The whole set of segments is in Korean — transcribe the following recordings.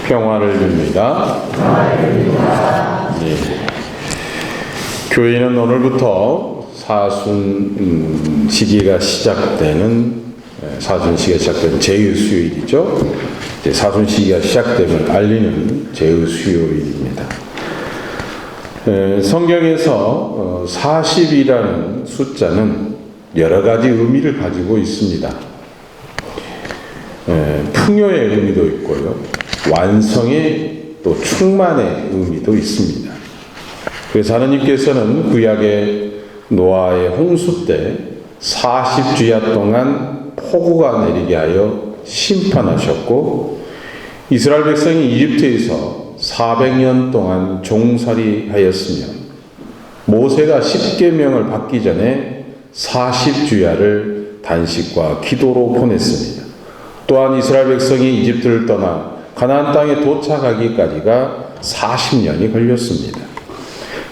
평화를 빕니다. 예. 교회는 오늘부터 사순 시기가 시작되는 제의수요일이죠. 사순 시기가 시작됨을 알리는 제의수요일입니다. 성경에서 40이라는 숫자는 여러 가지 의미를 가지고 있습니다. 풍요의 의미도 있고요, 완성의 또 충만의 의미도 있습니다. 그래서 하느님께서는 구약의 노아의 홍수 때 40주야 동안 폭우가 내리게 하여 심판하셨고, 이스라엘 백성이 이집트에서 400년 동안 종살이하였으며 모세가 십계명을 받기 전에 40주야를 단식과 기도로 보냈습니다. 또한 이스라엘 백성이 이집트를 떠나 가나안 땅에 도착하기까지가 40년이 걸렸습니다.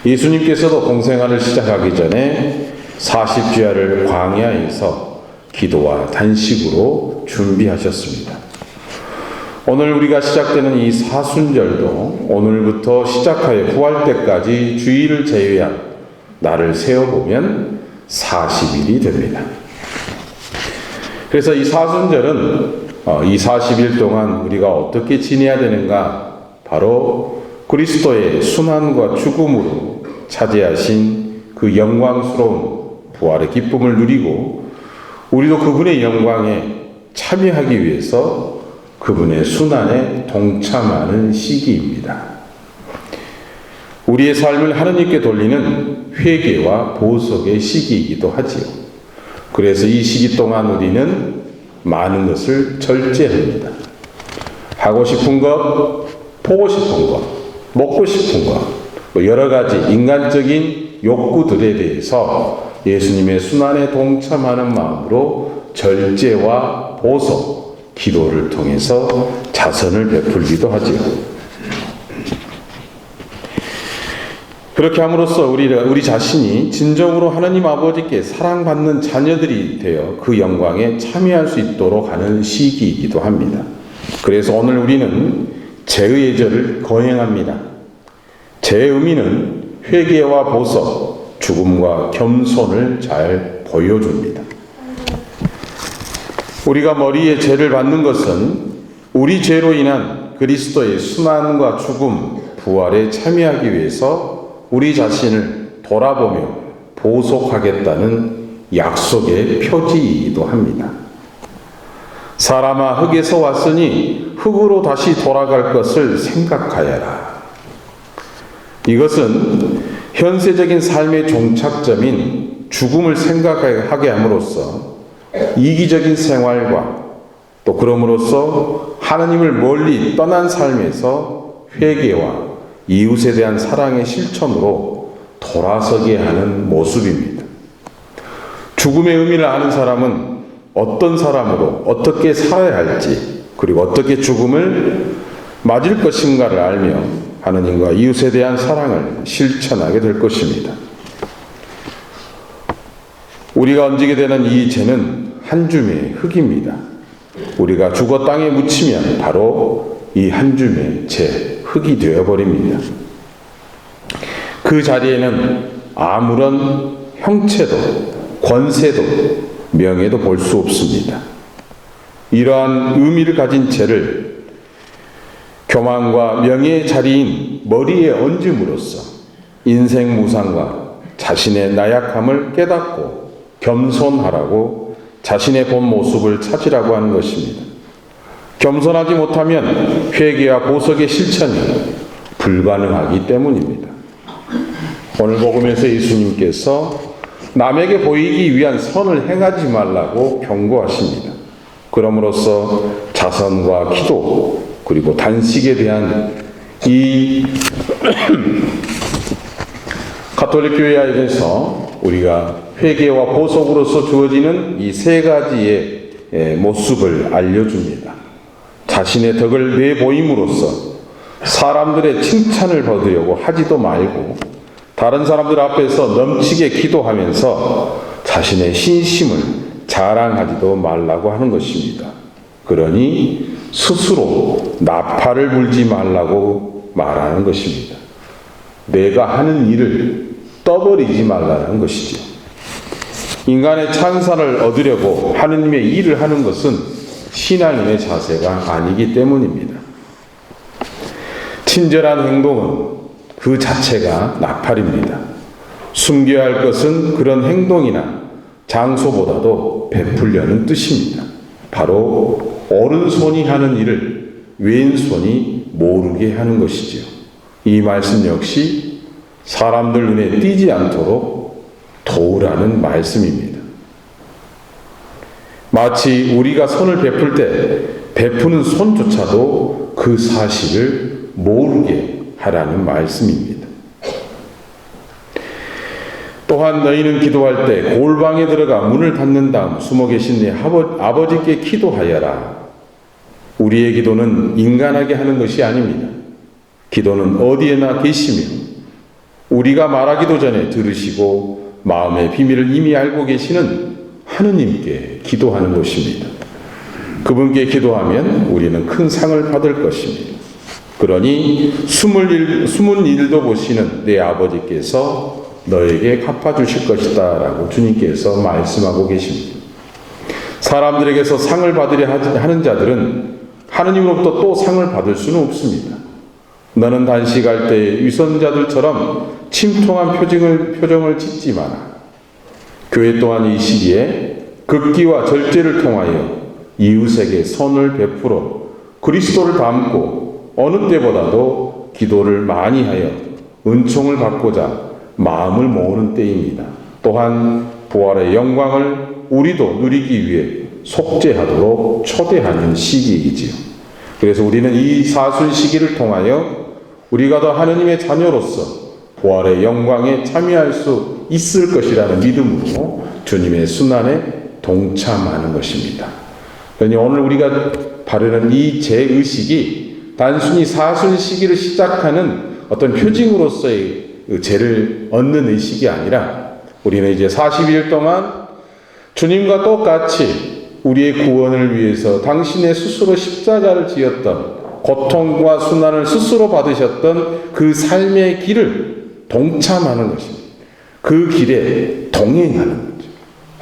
예수님께서도 공생활을 시작하기 전에 40주야를 광야에서 기도와 단식으로 준비하셨습니다. 오늘 우리가 시작되는 이 사순절도 오늘부터 시작하여 구할 때까지 주일을 제외한 날을 세어보면 40일이 됩니다. 그래서 이 사순절은 이 40일 동안 우리가 어떻게 지내야 되는가, 바로 그리스도의 순환과 죽음으로 차지하신 그 영광스러운 부활의 기쁨을 누리고, 우리도 그분의 영광에 참여하기 위해서 그분의 순환에 동참하는 시기입니다. 우리의 삶을 하느님께 돌리는 회개와 보석의 시기이기도 하지요. 그래서 이 시기 동안 우리는 많은 것을 절제합니다. 하고 싶은 것, 보고 싶은 것, 먹고 싶은 것, 여러 가지 인간적인 욕구들에 대해서 예수님의 순환에 동참하는 마음으로 절제와 보석, 기도를 통해서 자선을 베풀기도 하지요. 그렇게 함으로써 우리 자신이 진정으로 하나님 아버지께 사랑받는 자녀들이 되어 그 영광에 참여할 수 있도록 하는 시기이기도 합니다. 그래서 오늘 우리는 제의 절을 거행합니다. 제의 의미는 회개와 보석, 죽음과 겸손을 잘 보여줍니다. 우리가 머리에 죄를 받는 것은 우리 죄로 인한 그리스도의 순환과 죽음, 부활에 참여하기 위해서 우리 자신을 돌아보며 보속하겠다는 약속의 표지이기도 합니다. 사람아, 흙에서 왔으니 흙으로 다시 돌아갈 것을 생각하여라. 이것은 현세적인 삶의 종착점인 죽음을 생각하게 함으로써 이기적인 생활과 또 그럼으로써 하나님을 멀리 떠난 삶에서 회개와 이웃에 대한 사랑의 실천으로 돌아서게 하는 모습입니다. 죽음의 의미를 아는 사람은 어떤 사람으로 어떻게 살아야 할지, 그리고 어떻게 죽음을 맞을 것인가를 알며 하나님과 이웃에 대한 사랑을 실천하게 될 것입니다. 우리가 얹게 되는 이 죄는 한 줌의 흙입니다. 우리가 죽어 땅에 묻히면 바로 이 한 줌의 죄, 흙이 되어버립니다. 그 자리에는 아무런 형체도, 권세도, 명예도 볼 수 없습니다. 이러한 의미를 가진 죄를 교만과 명예의 자리인 머리에 얹음으로써 인생 무상과 자신의 나약함을 깨닫고 겸손하라고 자신의 본 모습을 찾으라고 하는 것입니다. 겸손하지 못하면 회개와 보석의 실천이 불가능하기 때문입니다. 오늘 복음에서 예수님께서 남에게 보이기 위한 선을 행하지 말라고 경고하십니다. 그럼으로써 자선과 기도, 그리고 단식에 대한 이 가톨릭 교회 안에서 우리가 회개와 보석으로서 주어지는 이 세 가지의 모습을 알려줍니다. 자신의 덕을 내보임으로써 사람들의 칭찬을 받으려고 하지도 말고, 다른 사람들 앞에서 넘치게 기도하면서 자신의 신심을 자랑하지도 말라고 하는 것입니다. 그러니 스스로 나팔을 불지 말라고 말하는 것입니다. 내가 하는 일을 떠버리지 말라는 것이죠. 인간의 찬사를 얻으려고 하느님의 일을 하는 것은 신앙인의 자세가 아니기 때문입니다. 친절한 행동은 그 자체가 나팔입니다. 숨겨야 할 것은 그런 행동이나 장소보다도 베풀려는 뜻입니다. 바로 오른손이 하는 일을 왼손이 모르게 하는 것이지요. 이 말씀 역시 사람들 눈에 띄지 않도록 도우라는 말씀입니다. 마치 우리가 선을 베풀 때 베푸는 손조차도 그 사실을 모르게 하라는 말씀입니다. 또한 너희는 기도할 때 골방에 들어가 문을 닫는 다음 숨어 계신 네 아버지께 기도하여라. 우리의 기도는 인간에게 하는 것이 아닙니다. 기도는 어디에나 계시며 우리가 말하기도 전에 들으시고 마음의 비밀을 이미 알고 계시는 하느님께 기도하는 것입니다. 그분께 기도하면 우리는 큰 상을 받을 것입니다. 그러니 숨은 일도 보시는 내 아버지께서 너에게 갚아주실 것이다 라고 주님께서 말씀하고 계십니다. 사람들에게서 상을 받으려 하는 자들은 하느님으로부터 또 상을 받을 수는 없습니다. 너는 단식할 때 위선자들처럼 침통한 표정을 짓지 마라. 교회 또한 이 시기에 극기와 절제를 통하여 이웃에게 선을 베풀어 그리스도를 닮고 어느 때보다도 기도를 많이 하여 은총을 받고자 마음을 모으는 때입니다. 또한 부활의 영광을 우리도 누리기 위해 속죄하도록 초대하는 시기이지요. 그래서 우리는 이 사순 시기를 통하여 우리가 더 하느님의 자녀로서 부활의 영광에 참여할 수 있을 것이라는 믿음으로 주님의 순환에 동참하는 것입니다. 그러니 오늘 우리가 바르는 이 제의식이 단순히 사순 시기를 시작하는 어떤 표징으로서의 죄를 얻는 의식이 아니라 우리는 이제 40일 동안 주님과 똑같이 우리의 구원을 위해서 당신의 스스로 십자가를 지었던 고통과 순환을 스스로 받으셨던 그 삶의 길을 동참하는 것입니다. 그 길에 동행하는 거죠.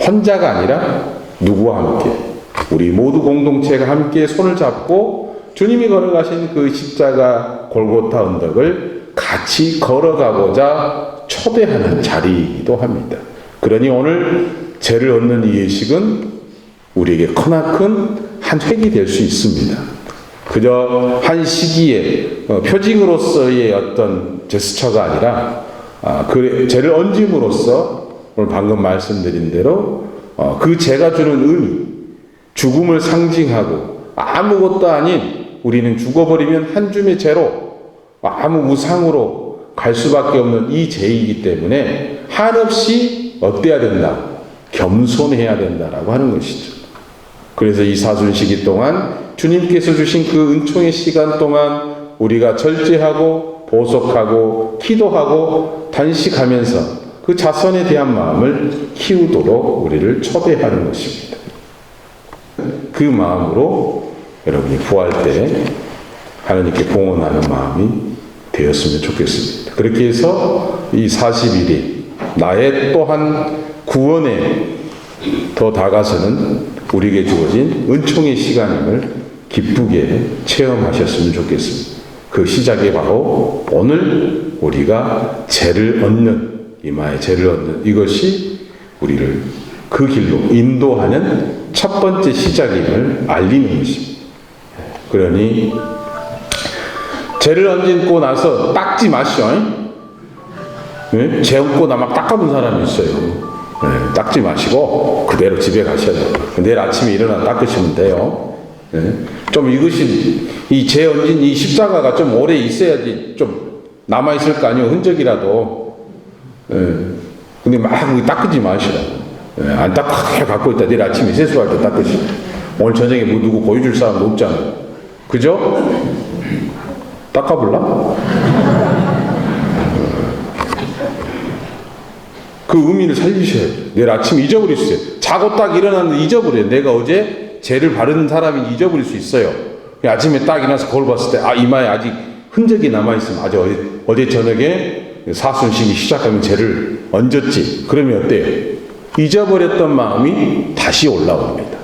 혼자가 아니라 누구와 함께 우리 모두 공동체가 함께 손을 잡고 주님이 걸어가신 그 십자가 골고타 언덕을 같이 걸어가고자 초대하는 자리이기도 합니다. 그러니 오늘 죄를 얻는 이 예식은 우리에게 크나큰 한 획이 될 수 있습니다. 그저 한 시기에 표징으로서의 어떤 제스처가 아니라 그 죄를 얹음으로써 오늘 방금 말씀드린 대로 그 죄가 주는 의미, 죽음을 상징하고 아무것도 아닌 우리는 죽어버리면 한 줌의 죄로 아무 무상으로 갈 수밖에 없는 이 죄이기 때문에 한없이 어때야 된다? 겸손해야 된다라고 하는 것이죠. 그래서 이 사순 시기 동안 주님께서 주신 그 은총의 시간 동안 우리가 절제하고 보속하고 기도하고 단식하면서 그 자선에 대한 마음을 키우도록 우리를 초대하는 것입니다. 그 마음으로 여러분이 구할 때 하나님께 봉헌하는 마음이 되었으면 좋겠습니다. 그렇게 해서 이 40일이 나의 또한 구원에 더 다가서는 우리에게 주어진 은총의 시간임을 기쁘게 체험하셨으면 좋겠습니다. 그 시작이 바로 오늘 우리가 죄를 얻는, 이마에 죄를 얻는 이것이 우리를 그 길로 인도하는 첫 번째 시작임을 알리는 것입니다. 그러니 죄를 얹고 나서 닦지 마시오. 네? 죄 얹고 나 막 닦아본 사람이 있어요. 네, 닦지 마시고 그대로 집에 가셔야 돼요. 내일 아침에 일어나 닦으시면 돼요. 네? 좀 이것이 이 죄 얹은 이 십자가가 좀 오래 있어야지 좀 남아있을 거 아니에요. 흔적이라도. 네. 근데 막 닦지 마시라고. 네, 안 닦게 갖고 있다. 내일 아침에 세수할 때 닦으시고. 오늘 저녁에 뭐 누구 보여줄 사람도 없잖아요. 그죠? 닦아볼라? 그 의미를 살리셔야 돼요. 내일 아침에 잊어버리세요. 자고 딱 일어났는데 잊어버려요. 내가 어제 죄를 바른 사람이 잊어버릴 수 있어요. 아침에 딱 일어나서 거울 봤을 때, 이마에 아직 흔적이 남아있으면, 어제 저녁에 사순심이 시작하면 죄를 얹었지. 그러면 어때요? 잊어버렸던 마음이 다시 올라옵니다.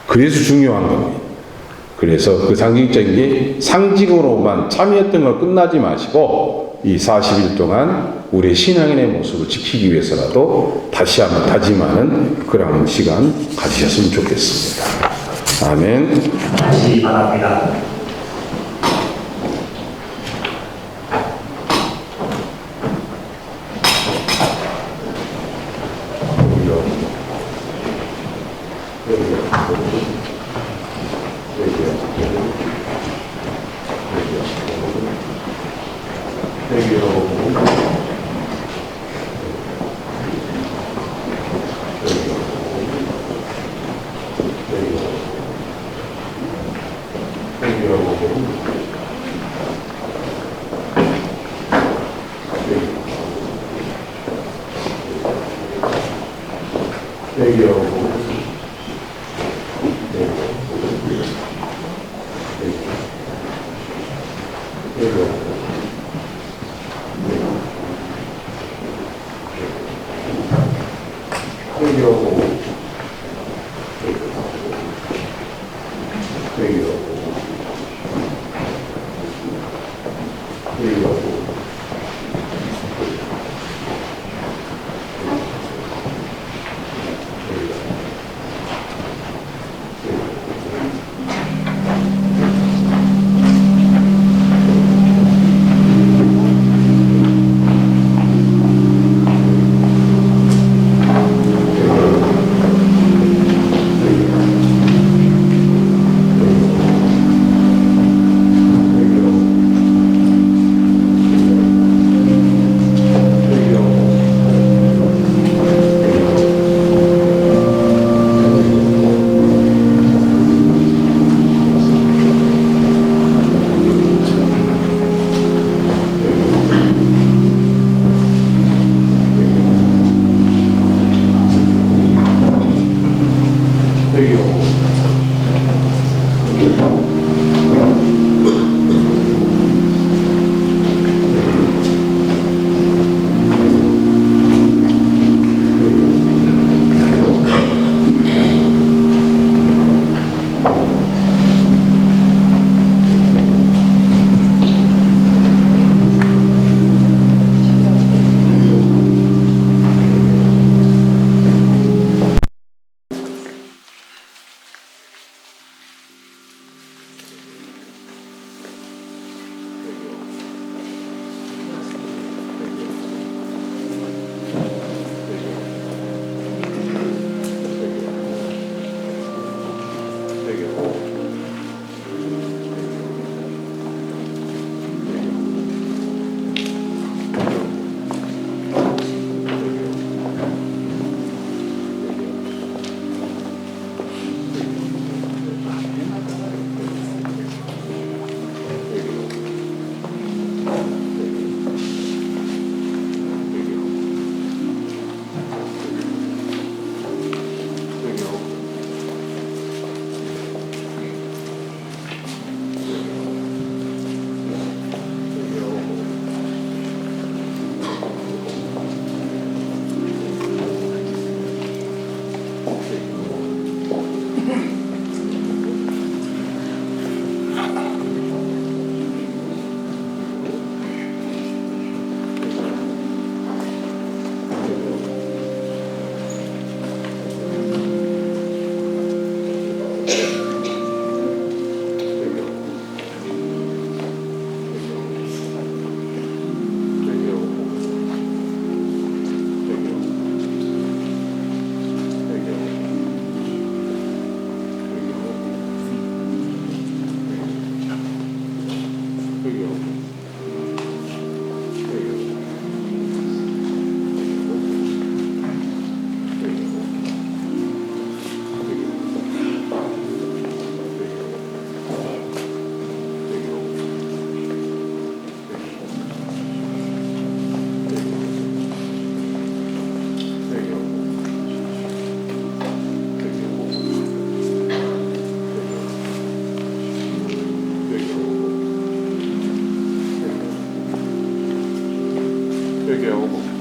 그래서 중요한 겁니다. 그래서 그 상징적인 게 상징으로만 참여했던 걸 끝나지 마시고 이 40일 동안 우리의 신앙인의 모습을 지키기 위해서라도 다시 한번 다짐하는 그런 시간 가지셨으면 좋겠습니다. 아멘. 다시 바랍니다. 회개하고